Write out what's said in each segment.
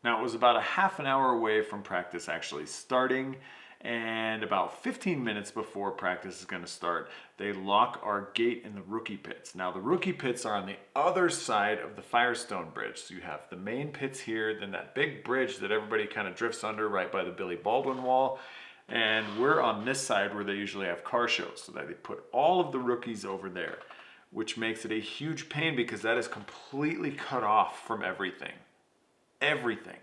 Now, it was about a half an hour away from practice actually starting, and about 15 minutes before practice is going to start, they lock our gate in the rookie pits. Now, the rookie pits are on the other side of the Firestone Bridge. So you have the main pits here, then that big bridge that everybody kind of drifts under right by the Billy Baldwin wall. And we're on this side where they usually have car shows. So that they put all of the rookies over there, which makes it a huge pain because that is completely cut off from everything. Everything.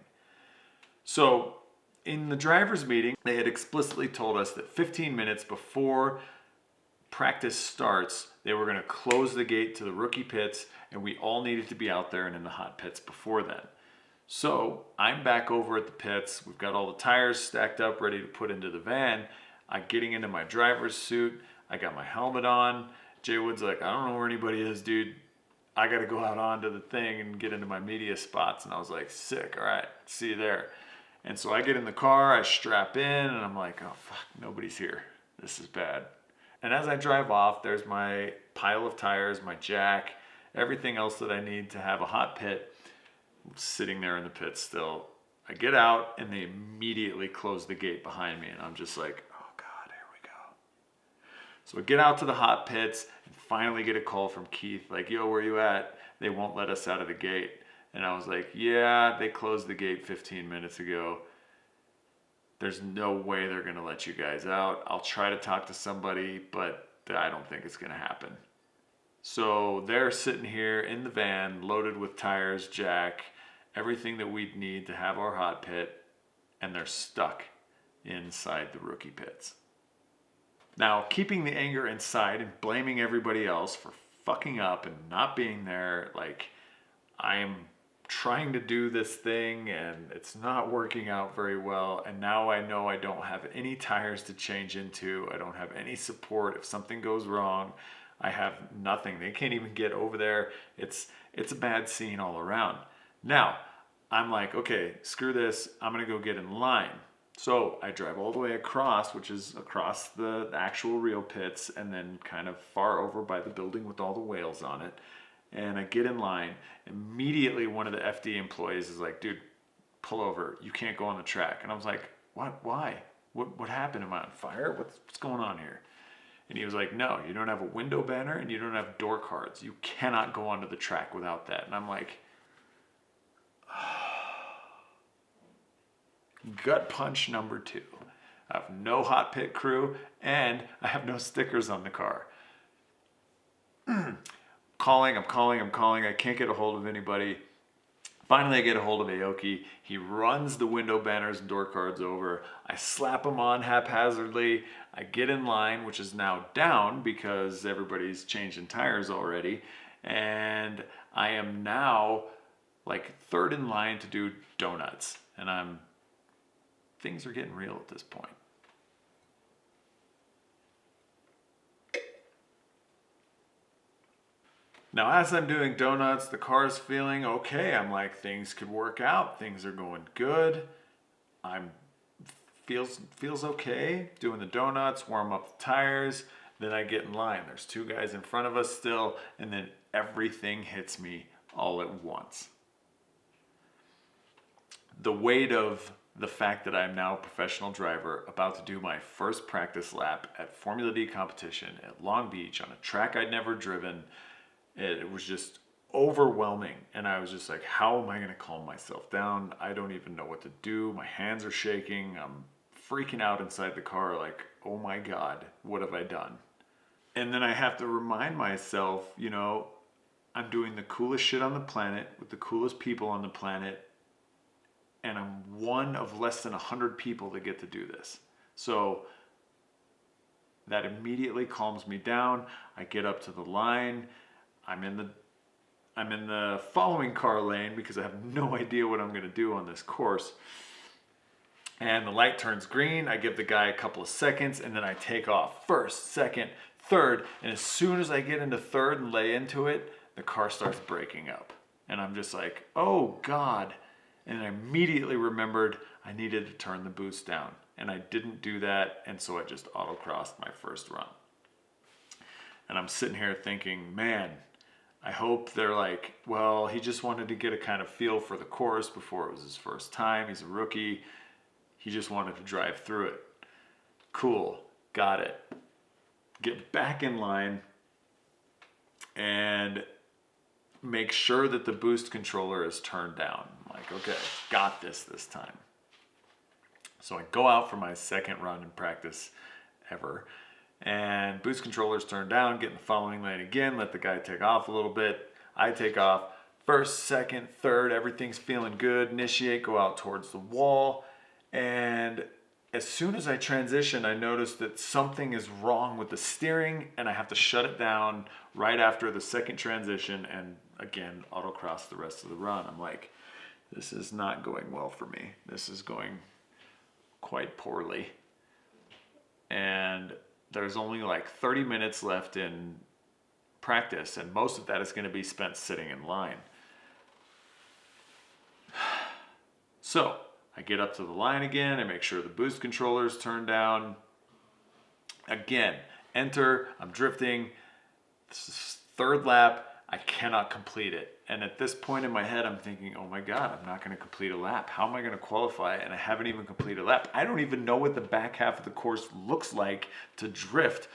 So in the driver's meeting, they had explicitly told us that 15 minutes before practice starts, they were going to close the gate to the rookie pits, and we all needed to be out there and in the hot pits before then. So I'm back over at the pits. We've got all the tires stacked up, ready to put into the van. I'm getting into my driver's suit. I got my helmet on. Jay Wood's like, I don't know where anybody is, dude. I got to go out onto the thing and get into my media spots. And I was like, sick. All right, see you there. And so I get in the car, I strap in, and I'm like, oh, fuck, nobody's here. This is bad. And as I drive off, there's my pile of tires, my jack, everything else that I need to have a hot pit sitting there in the pit still. I get out, and they immediately close the gate behind me. And I'm just like, oh, God, here we go. So I get out to the hot pits and finally get a call from Keith, like, yo, where you at? They won't let us out of the gate. And I was like, yeah, they closed the gate 15 minutes ago. There's no way they're going to let you guys out. I'll try to talk to somebody, but I don't think it's going to happen. So they're sitting here in the van, loaded with tires, jack, everything that we'd need to have our hot pit, and they're stuck inside the rookie pits. Now, keeping the anger inside and blaming everybody else for fucking up and not being there, like, I'm trying to do this thing and it's not working out very well, and now I know I don't have any tires to change into. I don't have any support. If something goes wrong, I have nothing. They can't even get over there. It's a bad scene all around. Now, I'm like, okay, screw this. I'm gonna go get in line. So I drive all the way across, which is across the actual real pits, and then kind of far over by the building with all the whales on it. And I get in line. Immediately, one of the FD employees is like, dude, pull over. You can't go on the track. And I was like, what? Why? What happened? Am I on fire? What's going on here? And he was like, no, you don't have a window banner and you don't have door cards. You cannot go onto the track without that. And I'm like, gut punch number 2. I have no hot pit crew and I have no stickers on the car. I'm calling. I can't get a hold of anybody. Finally, I get a hold of Aoki. He runs the window banners and door cards over. I slap them on haphazardly. I get in line, which is now down because everybody's changing tires already. And I am now like third in line to do donuts. And things are getting real at this point. Now, as I'm doing donuts, the car's feeling okay. I'm like, things could work out. Things are going good. Feels okay doing the donuts, warm up the tires. Then I get in line. There's 2 guys in front of us still, and then everything hits me all at once. The weight of the fact that I'm now a professional driver, about to do my first practice lap at Formula D competition at Long Beach on a track I'd never driven. It was just overwhelming, and I was just like, how am I going to calm myself down? I don't even know what to do. My hands are shaking. I'm freaking out inside the car like, oh my God, what have I done? And then I have to remind myself, I'm doing the coolest shit on the planet with the coolest people on the planet, and I'm one of less than 100 people that get to do this. So that immediately calms me down. I get up to the line. I'm in the following car lane because I have no idea what I'm going to do on this course. And the light turns green. I give the guy a couple of seconds, and then I take off. First, second, third. And as soon as I get into third and lay into it, the car starts breaking up. And I'm just like, oh God. And I immediately remembered I needed to turn the boost down. And I didn't do that, and so I just autocrossed my first run. And I'm sitting here thinking, man, I hope they're like, well, he just wanted to get a kind of feel for the course before it was his first time. He's a rookie. He just wanted to drive through it. Cool. Got it. Get back in line and make sure that the boost controller is turned down. I'm like, okay, got this time. So I go out for my second run in practice ever, and boost controller's turned down, get in the following lane again, let the guy take off a little bit. I take off. First, second, third, everything's feeling good. Initiate, go out towards the wall. And as soon as I transition, I notice that something is wrong with the steering, and I have to shut it down right after the second transition and again autocross the rest of the run. I'm like, this is not going well for me. This is going quite poorly. And there's only like 30 minutes left in practice, and most of that is going to be spent sitting in line. So I get up to the line again, I make sure the boost controller is turned down. Again, enter, I'm drifting. This is third lap, I cannot complete it. And at this point in my head, I'm thinking, oh my God, I'm not gonna complete a lap. How am I gonna qualify? And I haven't even completed a lap. I don't even know what the back half of the course looks like to drift,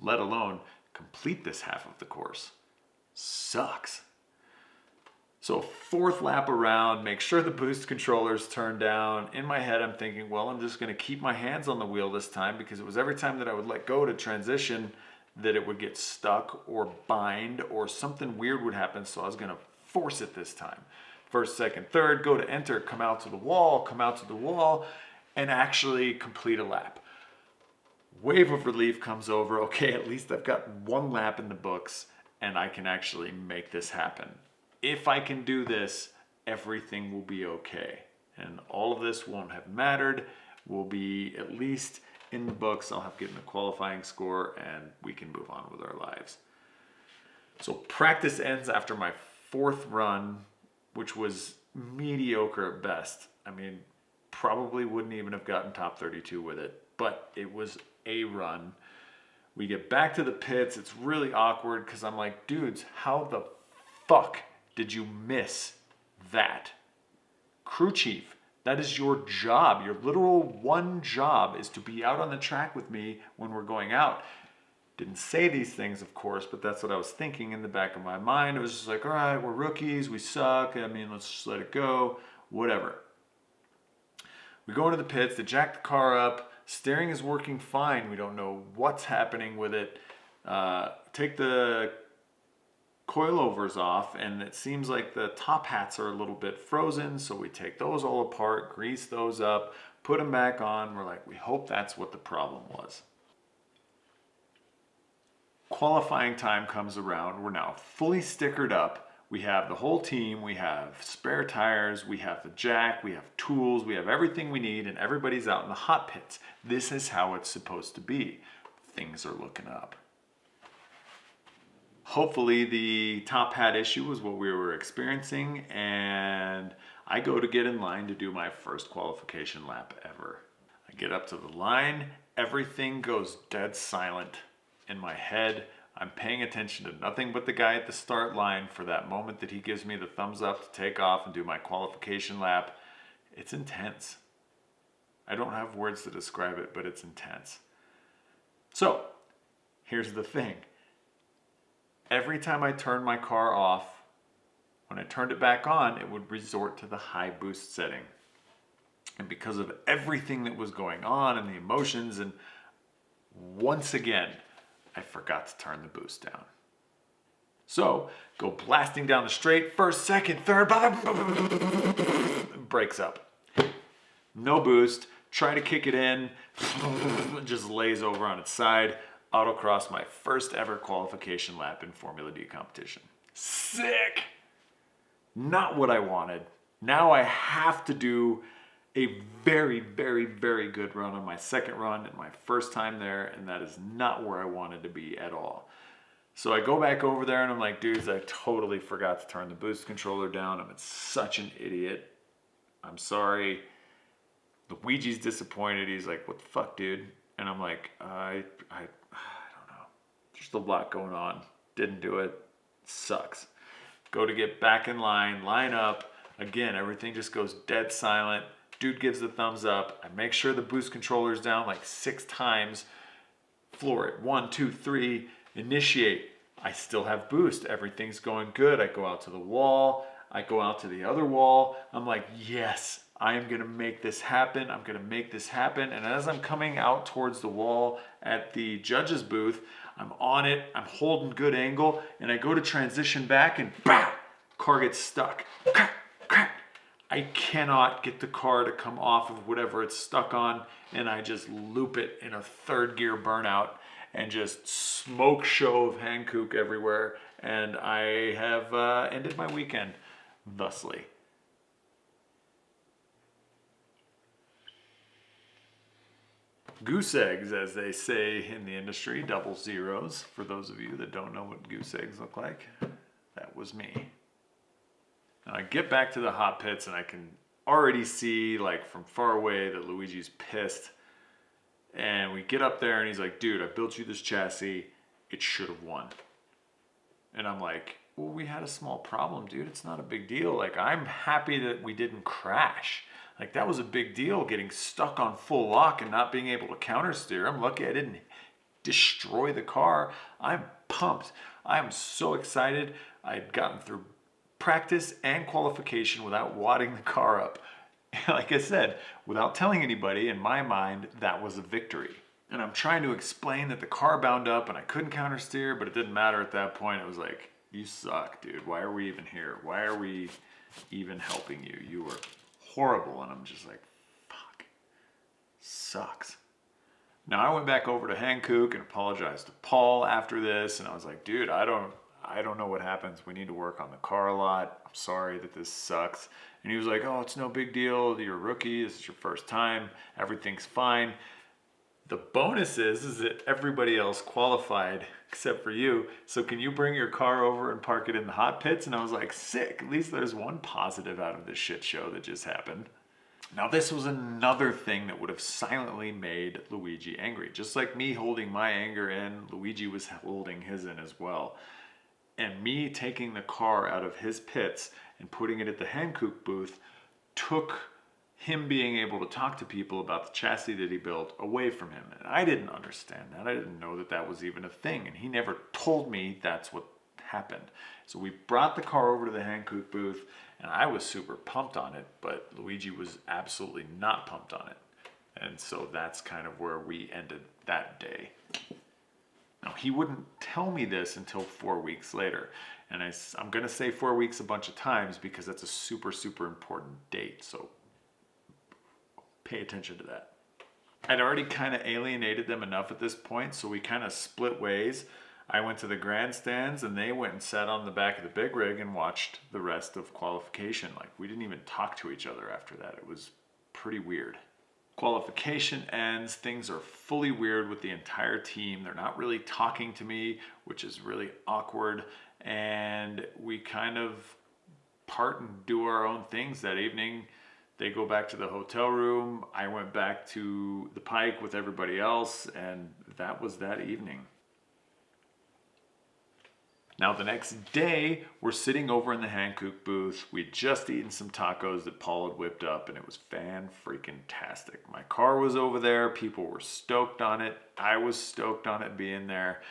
let alone complete this half of the course. Sucks. So fourth lap around, make sure the boost controller's turned down. In my head, I'm thinking, well, I'm just gonna keep my hands on the wheel this time, because it was every time that I would let go to transition that it would get stuck or bind or something weird would happen. So I was gonna force it this time. First, second, third, go to enter, come out to the wall, and actually complete a lap. Wave of relief comes over. Okay, at least I've got one lap in the books and I can actually make this happen. If I can do this, everything will be okay. And all of this won't have mattered. We'll be at least in the books. I'll have gotten a qualifying score and we can move on with our lives. So practice ends after my fourth run, which was mediocre at best. I mean, probably wouldn't even have gotten top 32 with it, but it was a run. We get back to the pits. It's really awkward because I'm like, dudes, how the fuck did you miss that? Crew chief, that is your job. Your literal one job is to be out on the track with me when we're going out. Didn't say these things, of course, but that's what I was thinking in the back of my mind. It was just like, all right, we're rookies, we suck. I mean, let's just let it go, whatever. We go into the pits, they jack the car up, steering is working fine. We don't know what's happening with it. Take the coilovers off, and it seems like the top hats are a little bit frozen, so we take those all apart, grease those up, put them back on. We're like, we hope that's what the problem was. Qualifying time comes around. We're now fully stickered up. We have the whole team, we have spare tires, we have the jack, we have tools, we have everything we need, and everybody's out in the hot pits. This is how it's supposed to be. Things are looking up. Hopefully the top hat issue was what we were experiencing, and I go to get in line to do my first qualification lap ever. I get up to the line, everything goes dead silent in my head. I'm paying attention to nothing but the guy at the start line for that moment that he gives me the thumbs up to take off and do my qualification lap. It's intense. I don't have words to describe it, but it's intense. So, here's the thing. Every time I turned my car off, when I turned it back on, it would resort to the high boost setting. And because of everything that was going on and the emotions, and once again, I forgot to turn the boost down. So, go blasting down the straight, first, second, third, brakes up. No boost, try to kick it in, just lays over on its side. Autocross my first ever qualification lap in Formula D competition. Sick! Not what I wanted. Now I have to do a very, very, very good run on my second run and my first time there, and that is not where I wanted to be at all. So I go back over there and I'm like, dudes, I totally forgot to turn the boost controller down. I'm such an idiot. I'm sorry. Luigi's disappointed. He's like, what the fuck, dude? And I'm like, I don't know. There's a lot going on. Didn't do it. Sucks. Go to get back in line, line up. Again, everything just goes dead silent. Dude gives the thumbs up. I make sure the boost controller's down like 6 times. Floor it. 1, 2, 3. Initiate. I still have boost. Everything's going good. I go out to the wall. I go out to the other wall. I'm like, yes, I am going to make this happen. I'm going to make this happen. And as I'm coming out towards the wall at the judge's booth, I'm on it. I'm holding good angle. And I go to transition back and BAM! Car gets stuck. Crack, crack. I cannot get the car to come off of whatever it's stuck on. And I just loop it in a 3rd gear burnout and just smoke show of Hankook everywhere. And I have ended my weekend thusly. Goose eggs, as they say in the industry, double zeros. For those of you that don't know what goose eggs look like, that was me. Now I get back to the hot pits and I can already see, like from far away, that Luigi's pissed. And we get up there and he's like, dude, I built you this chassis. It should have won. And I'm like, well, we had a small problem, dude. It's not a big deal. Like, I'm happy that we didn't crash. Like, that was a big deal, getting stuck on full lock and not being able to counter steer. I'm lucky I didn't destroy the car. I'm pumped. I'm so excited. I'd gotten through practice and qualification without wadding the car up. Like I said, without telling anybody, in my mind, that was a victory. And I'm trying to explain that the car bound up and I couldn't counter steer, but it didn't matter at that point. It was like, you suck, dude. Why are we even here? Why are we even helping you? You were horrible. And I'm just like, fuck. Sucks. Now I went back over to Hankook and apologized to Paul after this. And I was like, dude, I don't know what happens. We need to work on the car a lot. I'm sorry that this sucks. And he was like, oh, it's no big deal. You're a rookie. This is your first time. Everything's fine. The bonus is that everybody else qualified except for you. So can you bring your car over and park it in the hot pits? And I was like, sick. At least there's one positive out of this shit show that just happened. Now this was another thing that would have silently made Luigi angry. Just like me holding my anger in, Luigi was holding his in as well. And me taking the car out of his pits and putting it at the Hankook booth took him being able to talk to people about the chassis that he built away from him. And I didn't understand that. I didn't know that that was even a thing. And he never told me that's what happened. So we brought the car over to the Hankook booth and I was super pumped on it, but Luigi was absolutely not pumped on it. And so that's kind of where we ended that day. Now, he wouldn't tell me this until 4 weeks later. And I'm going to say 4 weeks a bunch of times because that's a super, super important date. So pay attention to that. I'd already kind of alienated them enough at this point, so we kind of split ways. I went to the grandstands and they went and sat on the back of the big rig and watched the rest of qualification. Like, we didn't even talk to each other after that. It was pretty weird. Qualification ends, things are fully weird with the entire team. They're not really talking to me, which is really awkward. And we kind of part and do our own things that evening. They go back to the hotel room. I went back to the Pike with everybody else, and that was that evening. Now the next day, we're sitting over in the Hankook booth. We'd just eaten some tacos that Paul had whipped up, and it was fan-freaking-tastic. My car was over there. People were stoked on it. I was stoked on it being there.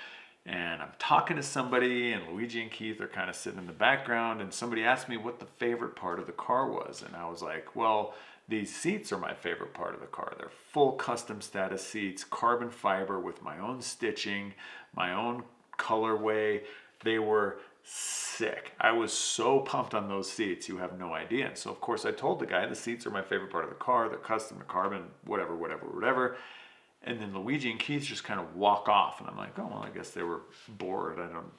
And I'm talking to somebody, and Luigi and Keith are kind of sitting in the background, and somebody asked me what the favorite part of the car was. And I was like, well, these seats are my favorite part of the car. They're full custom status seats, carbon fiber with my own stitching, my own colorway. They were sick. I was so pumped on those seats, you have no idea. And so, of course, I told the guy, the seats are my favorite part of the car. They're custom, they're carbon, whatever. And then Luigi and Keith just kind of walk off. And I'm like, oh, well, I guess they were bored. I don't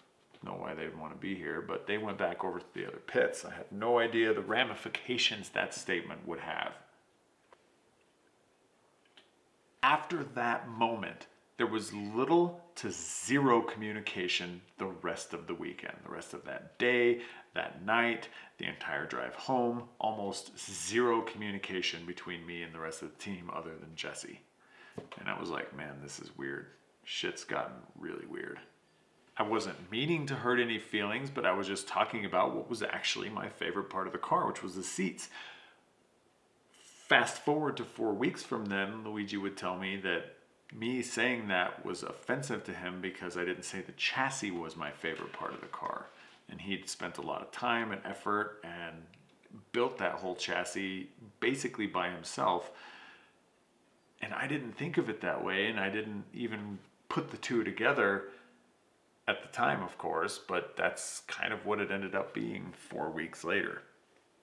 know why they'd want to be here. But they went back over to the other pits. I had no idea the ramifications that statement would have. After that moment, there was little to zero communication the rest of the weekend. The rest of that day, that night, the entire drive home, almost zero communication between me and the rest of the team other than Jesse. And I was like, man, this is weird. Shit's gotten really weird. I wasn't meaning to hurt any feelings, but I was just talking about what was actually my favorite part of the car, which was the seats. Fast forward to 4 weeks from then, Luigi would tell me that me saying that was offensive to him because I didn't say the chassis was my favorite part of the car. And he'd spent a lot of time and effort and built that whole chassis basically by himself. And I didn't think of it that way, and I didn't even put the two together at the time, of course, but that's kind of what it ended up being 4 weeks later.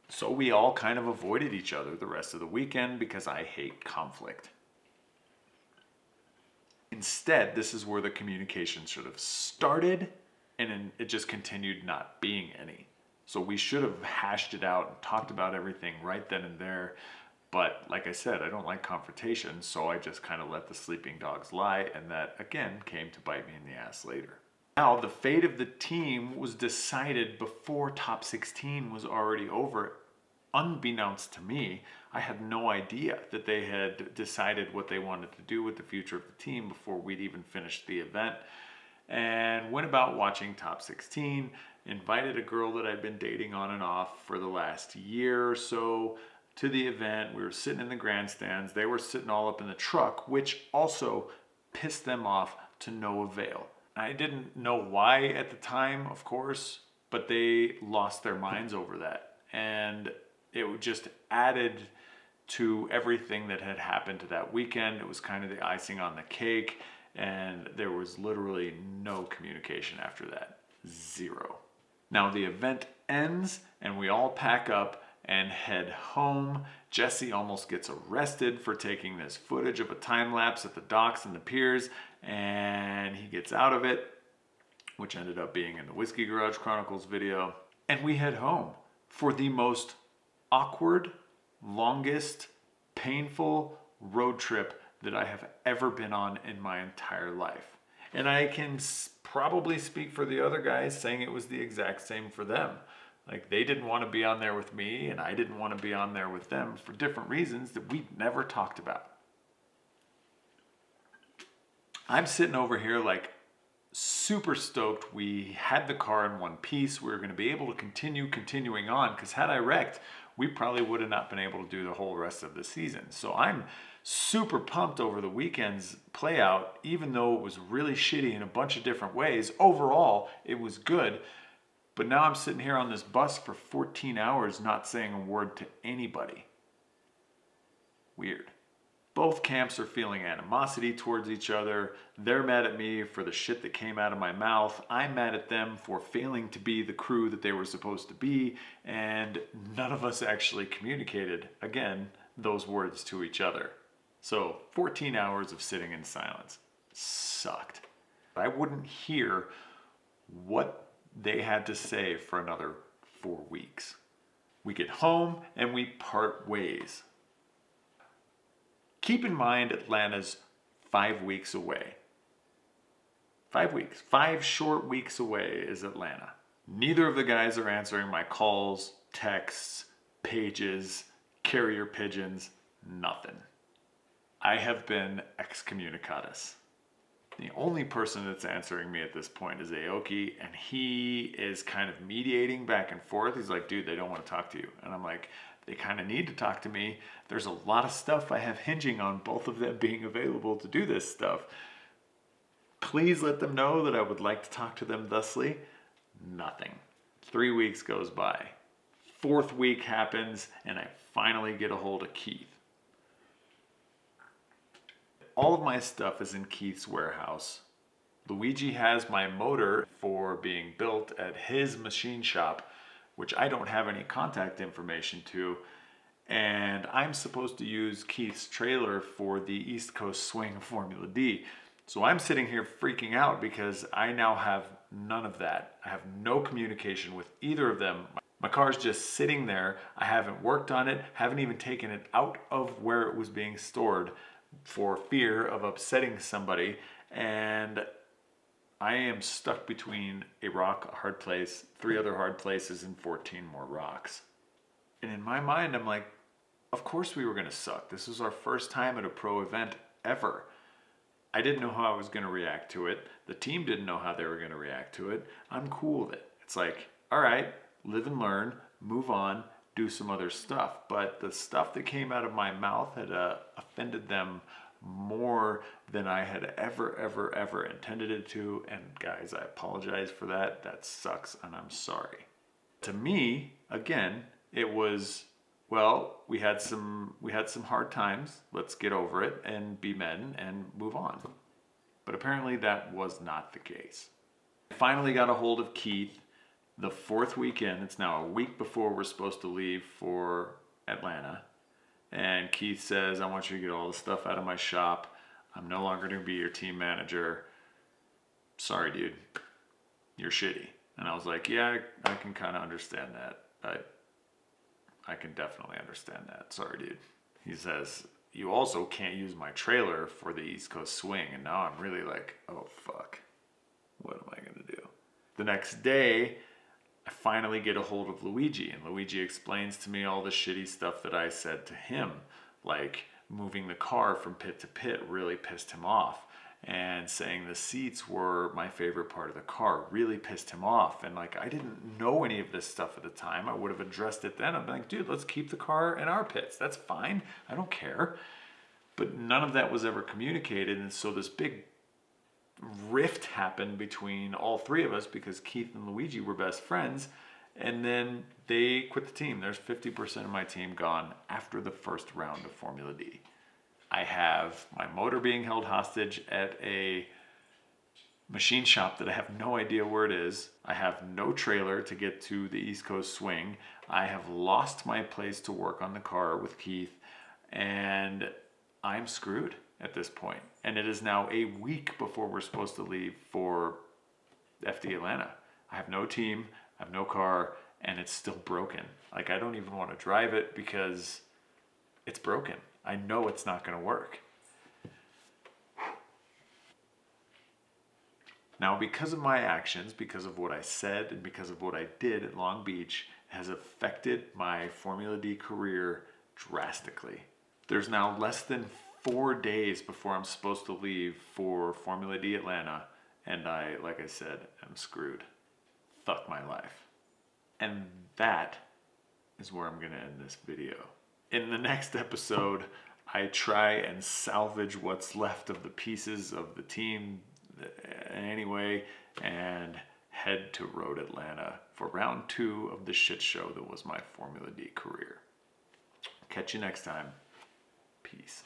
So we all kind of avoided each other the rest of the weekend because I hate conflict. Instead, this is where the communication sort of started, and then it just continued not being any. So we should have hashed it out and talked about everything right then and there. But like I said, I don't like confrontation, so I just kind of let the sleeping dogs lie, and that again came to bite me in the ass later. Now, the fate of the team was decided before top 16 was already over. Unbeknownst to me, I had no idea that they had decided what they wanted to do with the future of the team before we'd even finished the event. And went about watching top 16, invited a girl that I'd been dating on and off for the last year or so to the event. We were sitting in the grandstands. They were sitting all up in the truck, which also pissed them off to no avail. I didn't know why at the time, of course, but they lost their minds over that. And it just added to everything that had happened to that weekend. It was kind of the icing on the cake, and there was literally no communication after that. Zero. Now the event ends, and we all pack up and head home. Jesse almost gets arrested for taking this footage of a time lapse at the docks and the piers, and he gets out of it, which ended up being in the Whiskey Garage Chronicles video. And we head home for the most awkward, longest, painful road trip that I have ever been on in my entire life. And I can probably speak for the other guys saying it was the exact same for them. Like, they didn't want to be on there with me, and I didn't want to be on there with them for different reasons that we never talked about. I'm sitting over here like super stoked we had the car in one piece. We were going to be able to continuing on, because had I wrecked, we probably would have not been able to do the whole rest of the season. So I'm super pumped over the weekend's play out, even though it was really shitty in a bunch of different ways. Overall, it was good. But now I'm sitting here on this bus for 14 hours not saying a word to anybody. Weird. Both camps are feeling animosity towards each other. They're mad at me for the shit that came out of my mouth. I'm mad at them for failing to be the crew that they were supposed to be. And none of us actually communicated, again, those words to each other. So 14 hours of sitting in silence. Sucked. I wouldn't hear what they had to say for another 4 weeks. We get home and we part ways. Keep in mind, Atlanta's 5 weeks away. 5 weeks. 5 short weeks away is Atlanta. Neither of the guys are answering my calls, texts, pages, carrier pigeons, nothing. I have been excommunicatus. The only person that's answering me at this point is Aoki, and he is kind of mediating back and forth. He's like, dude, they don't want to talk to you. And I'm like, they kind of need to talk to me. There's a lot of stuff I have hinging on both of them being available to do this stuff. Please let them know that I would like to talk to them thusly. Nothing. 3 weeks goes by. 4th week happens, and I finally get a hold of Keith. All of my stuff is in Keith's warehouse. Luigi has my motor for being built at his machine shop, which I don't have any contact information to. And I'm supposed to use Keith's trailer for the East Coast Swing of Formula D. So I'm sitting here freaking out because I now have none of that. I have no communication with either of them. My car's just sitting there. I haven't worked on it, haven't even taken it out of where it was being stored for fear of upsetting somebody, and I am stuck between a rock, a hard place, 3 other hard places, and 14 more rocks. And in my mind, I'm like, of course we were going to suck. This was our first time at a pro event ever. I didn't know how I was going to react to it. The team didn't know how they were going to react to it. I'm cool with it. It's like, all right, live and learn, move on, do some other stuff. But the stuff that came out of my mouth had offended them more than I had ever intended it to. And guys, I apologize for that. That sucks, and I'm sorry. To me, again, it was, well, we had some hard times. Let's get over it and be men and move on. But apparently that was not the case. I finally got a hold of Keith the 4th weekend. It's now a week before we're supposed to leave for Atlanta. And Keith says, I want you to get all the stuff out of my shop. I'm no longer going to be your team manager. Sorry, dude. You're shitty. And I was like, yeah, I can kind of understand that. I can definitely understand that. Sorry, dude. He says, you also can't use my trailer for the East Coast swing. And now I'm really like, oh, fuck. What am I going to do? The next day, I finally get a hold of Luigi. And Luigi explains to me all the shitty stuff that I said to him. Like moving the car from pit to pit really pissed him off. And saying the seats were my favorite part of the car really pissed him off. And like, I didn't know any of this stuff at the time. I would have addressed it then. I'm like, dude, let's keep the car in our pits. That's fine. I don't care. But none of that was ever communicated. And so this big rift happened between all three of us because Keith and Luigi were best friends. And then they quit the team. There's 50% of my team gone after the first round of Formula D. I have my motor being held hostage at a machine shop that I have no idea where it is. I have no trailer to get to the East Coast swing. I have lost my place to work on the car with Keith, and I'm screwed at this point. And it is now a week before we're supposed to leave for FD Atlanta. I have no team, I have no car, and it's still broken. Like, I don't even want to drive it because it's broken. I know it's not going to work. Now, because of my actions, because of what I said, and because of what I did at Long Beach, has affected my Formula D career drastically. There's now less than 4 days before I'm supposed to leave for Formula D Atlanta, and I, like I said, am screwed. Fuck my life. And that is where I'm going to end this video. In the next episode, I try and salvage what's left of the pieces of the team anyway, and head to Road Atlanta for round 2 of the shit show that was my Formula D career. Catch you next time. Peace.